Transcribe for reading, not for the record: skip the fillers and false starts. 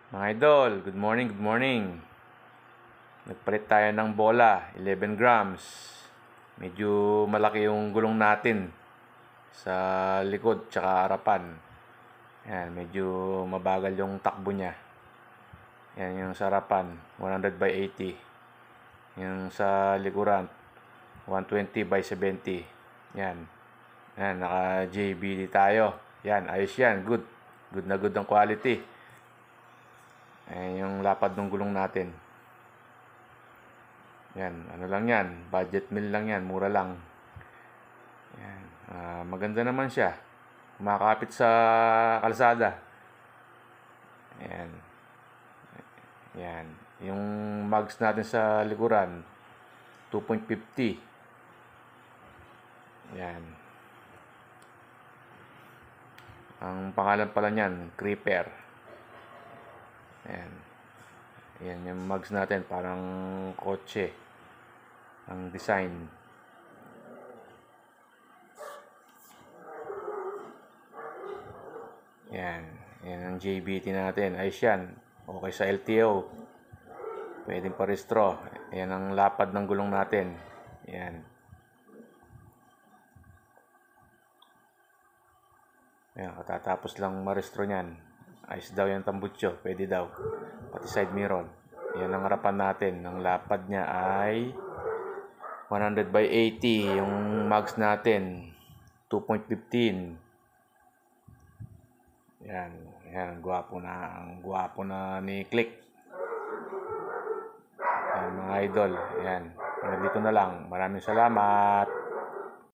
Mga idol, good morning, good morning. Nagpalit tayo ng bola, 11 grams. Medyo malaki yung gulong natin sa likod tsaka harapan. Yan, medyo mabagal yung takbo niya. Yan yung sa harapan, 100 by 80. Yung sa likuran, 120 by 70. Yan. Yan, naka JBD tayo. Yan, ayos yan, good. Good na good ang quality. Ayan yung lapad ng gulong natin. Yan, ano lang yan, budget meal lang yan, mura lang. Yan, maganda naman siya. Kumakapit sa kalsada. Yan. Yan, yung mags natin sa likuran, 2.50. Yan. Ang pangalan pala niyan, Creeper. Ayan. Ayan yung mugs natin. Parang kotse. Ang design. Ayan. Ayan ang JBT natin. Ayos yan. Okay sa LTO. Pwedeng paristro. Ayan ang lapad ng gulong natin. Ayan. Ayan. Katatapos lang maristro niyan. Ayos daw yung tambutso. Pwede daw. Pati side mirror. Yan ang harapan natin. Ang lapad niya ay 100 by 80. Yung mugs natin 2.15. Yan. Yan. Gwapo na. Ang gwapo na ni Click. Yan mga idol. Yan. Dito na lang. Maraming salamat.